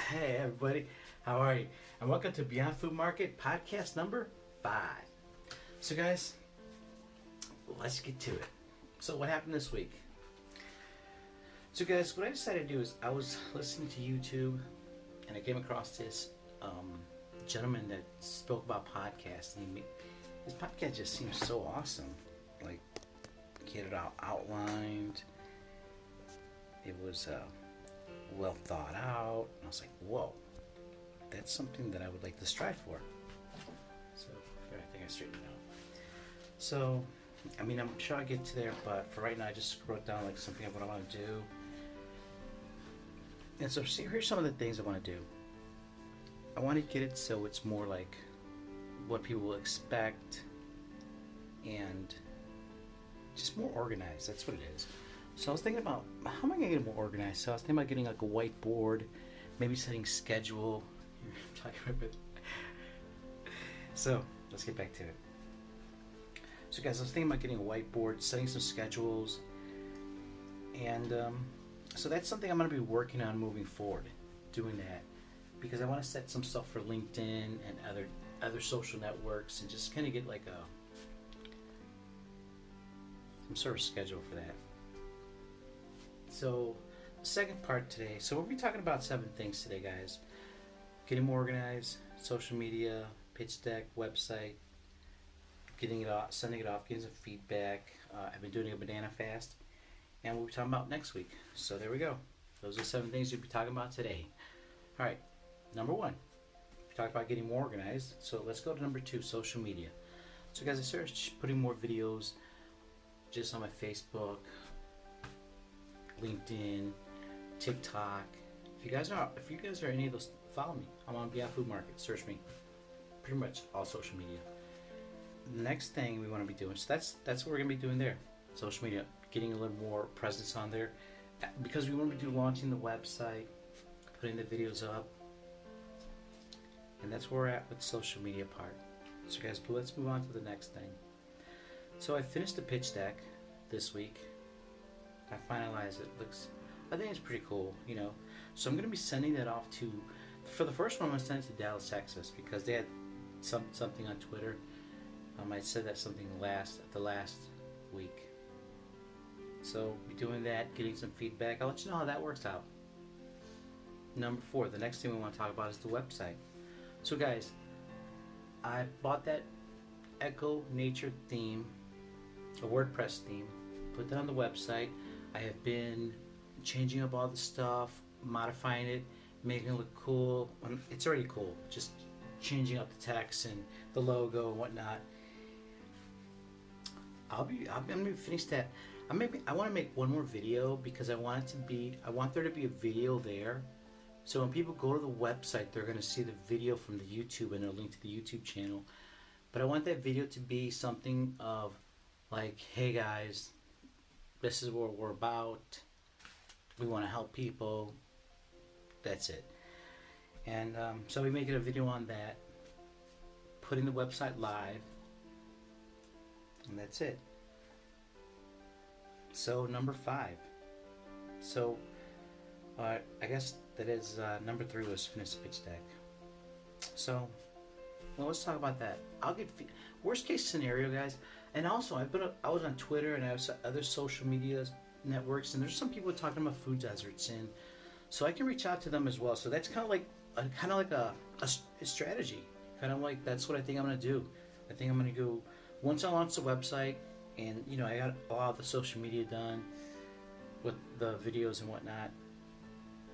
Hey everybody, how are you? And welcome to Beyond Food Market Podcast number 5. So guys, let's get to it. So what happened this week? So guys, what I decided to do is I was listening to YouTube and I came across this gentleman that spoke about podcasts, and his podcast just seems so awesome. Like, he had it all outlined. It was well thought out. And I was like, whoa, that's something that I would like to strive for. So I think I straightened it out. So, I mean, I'm sure I'll get to there, but for right now, I just wrote down like something of what I want to do. And so here's some of the things I want to do. I want to get it so it's more like what people will expect and just more organized. That's what it is. So I was thinking about, how am I going to get more organized? So I was thinking about getting like a whiteboard, maybe setting schedule. I'm talking a bit. So let's get back to it. So guys, I was thinking about getting a whiteboard, setting some schedules, and so that's something I'm going to be working on moving forward, doing that, because I want to set some stuff for LinkedIn and other social networks, and just kind of get like some sort of schedule for that. So, the second part today. So we'll be talking about 7 things today, guys. Getting more organized, social media, pitch deck, website, getting it off, sending it off, getting some feedback. I've been doing a banana fast, and we'll be talking about next week. So there we go. Those are 7 things we'll be talking about today. All right, number 1. We talked about getting more organized. So let's go to number 2, social media. So guys, I started putting more videos just on my Facebook, LinkedIn, TikTok. If you guys are any of those, follow me. I'm on BFM Food Market. Search me. Pretty much all social media. The next thing we want to be doing, so that's what we're gonna be doing there. Social media, getting a little more presence on there, because we want to be launching the website, putting the videos up, and that's where we're at with the social media part. So guys, let's move on to the next thing. So I finished the pitch deck this week. I finalized it. I think it's pretty cool, you know. So I'm going to be sending that off for the first one, I'm going to send it to Dallas, Texas, because they had something on Twitter. I said that something the last week. So be doing that, getting some feedback. I'll let you know how that works out. Number 4, the next thing we want to talk about is the website. So guys, I bought that Echo Nature theme, a WordPress theme, put that on the website. I have been changing up all the stuff, modifying it, making it look cool. It's already cool, just changing up the text and the logo and whatnot. I'm gonna finish that. I want to make one more video, because I want there to be a video there. So when people go to the website, they're gonna see the video from the YouTube and a link to the YouTube channel. But I want that video to be something of like, hey guys, this is what we're about. We want to help people. That's it. And so we making a video on that, putting the website live, and that's it. So number 5. So I guess that is number 3 was finish the pitch deck. So let's talk about that. I'll get worst case scenario, guys. And also, I was on Twitter and I was other social media networks, and there's some people talking about food deserts, and so I can reach out to them as well. So that's kind of like a strategy. Kind of like, that's what I think I'm gonna do. I think I'm gonna go, once I launch the website, and you know, I got a lot of the social media done with the videos and whatnot,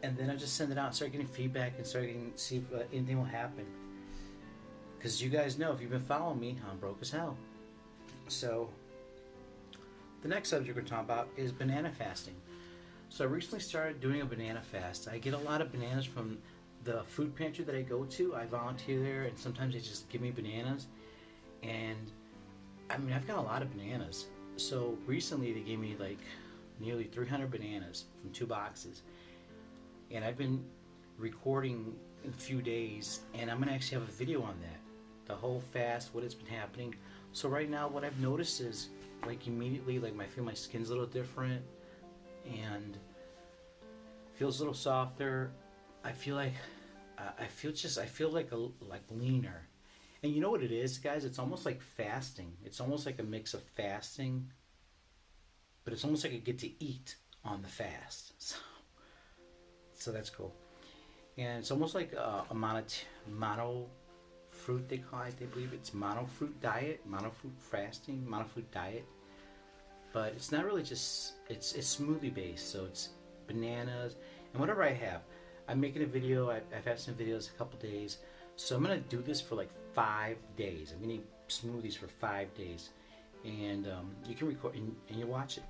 and then I just send it out, start getting feedback, and see if anything will happen. Because you guys know, if you've been following me, I'm broke as hell. So the next subject we're talking about is banana fasting. So I recently started doing a banana fast. I get a lot of bananas from the food pantry that I go to. I volunteer there, and sometimes they just give me bananas. And I mean, I've got a lot of bananas. So recently they gave me like nearly 300 bananas from 2 boxes. And I've been recording in a few days, and I'm going to actually have a video on that. The whole fast, what has been happening. So right now what I've noticed is, like, immediately, like, I feel my skin's a little different and feels a little softer. I feel like I feel like leaner. And you know what it is, guys? It's almost like fasting. It's almost like a mix of fasting, but it's almost like I get to eat on the fast. So that's cool. And it's almost like a mono fruit, they call it. They believe it's mono fruit diet, mono fruit fasting, mono fruit diet. But it's not really just, it's smoothie based. So it's bananas and whatever I have. I'm making a video. I've had some videos a couple days. So I'm gonna do this for like 5 days. I'm gonna eat smoothies for 5 days, and you can record and you watch it.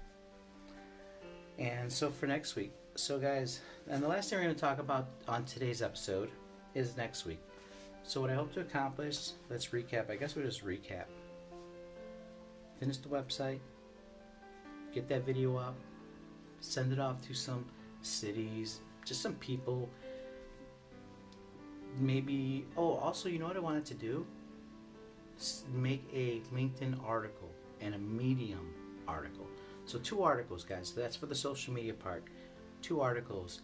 And so for next week, so guys, and the last thing we're gonna talk about on today's episode is next week. So what I hope to accomplish, let's recap. I guess we'll just recap. Finish the website, get that video up, send it off to some cities, just some people. Maybe, oh, also, you know what I wanted to do? Make a LinkedIn article and a Medium article. So 2 articles, guys. So that's for the social media part. 2 articles.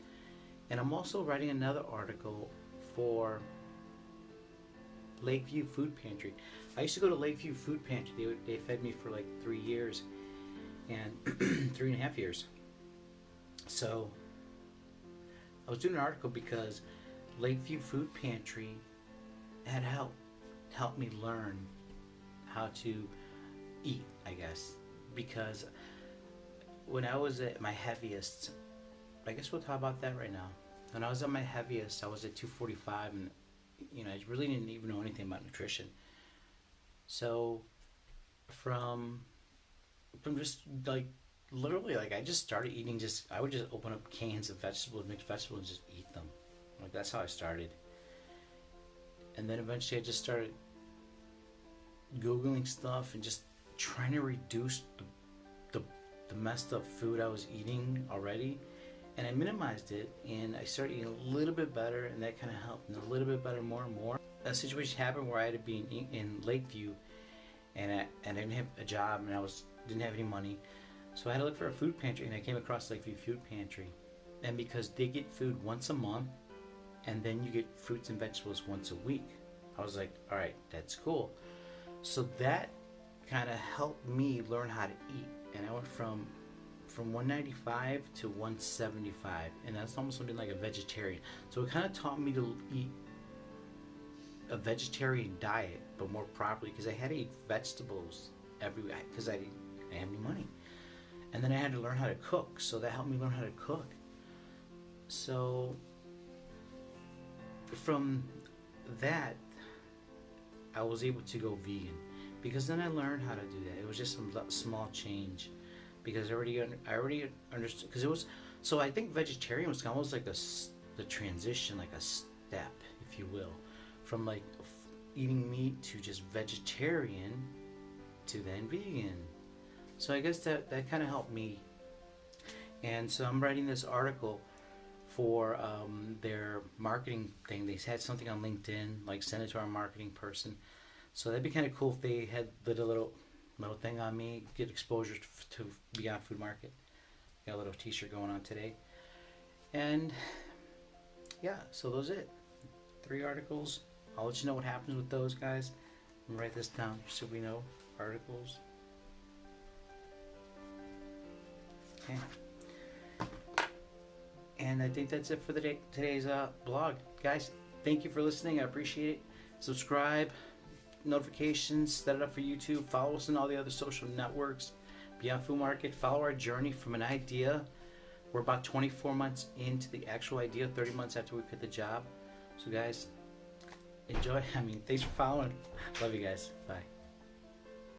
And I'm also writing another article for Lakeview Food Pantry. I used to go to Lakeview Food Pantry. They fed me for like 3 years and 3.5 years. So I was doing an article because Lakeview Food Pantry had helped me learn how to eat, I guess. Because when I was at my heaviest, I guess we'll talk about that right now. When I was at my heaviest, I was at 245, and I really didn't even know anything about nutrition. So from just like literally, like, I just started eating. I would just open up cans of vegetables, mixed vegetables, and just eat them. Like, that's how I started. And then eventually I just started Googling stuff and just trying to reduce the messed up food I was eating already. And I minimized it, and I started eating a little bit better, and that kind of helped. And a little bit better, more and more. A situation happened where I had to be in Lakeview, and I didn't have a job, and didn't have any money. So I had to look for a food pantry, and I came across Lakeview Food Pantry. And because they get food once a month, and then you get fruits and vegetables once a week, I was like, all right, that's cool. So that kind of helped me learn how to eat. And I went from 195 to 175, and that's almost something like a vegetarian. So it kind of taught me to eat a vegetarian diet, but more properly, because I had to eat vegetables every week because I didn't have any money. And then I had to learn how to cook, so that helped me learn how to cook. So from that, I was able to go vegan, because then I learned how to do that. It was just some small change, because I already understood. Because it was, so I think vegetarian was almost like the transition, like a step, if you will, from like eating meat to just vegetarian to then vegan. So I guess that kind of helped me. And so I'm writing this article for their marketing thing. They had something on LinkedIn, like send it to our marketing person. So that'd be kind of cool if they had did a little thing on me, get exposure to Beyond Food Market. Got a little t-shirt going on today. And yeah, so those it. 3 articles. I'll let you know what happens with those, guys. I'm gonna write this down so we know. Articles. Okay. And I think that's it for today's blog. Guys, thank you for listening. I appreciate it. Subscribe, notifications, set it up for YouTube. Follow us on all the other social networks. Beyond Food Market. Follow our journey from an idea. We're about 24 months into the actual idea, 30 months after we quit the job. So guys, enjoy. Thanks for following. Love you guys. Bye.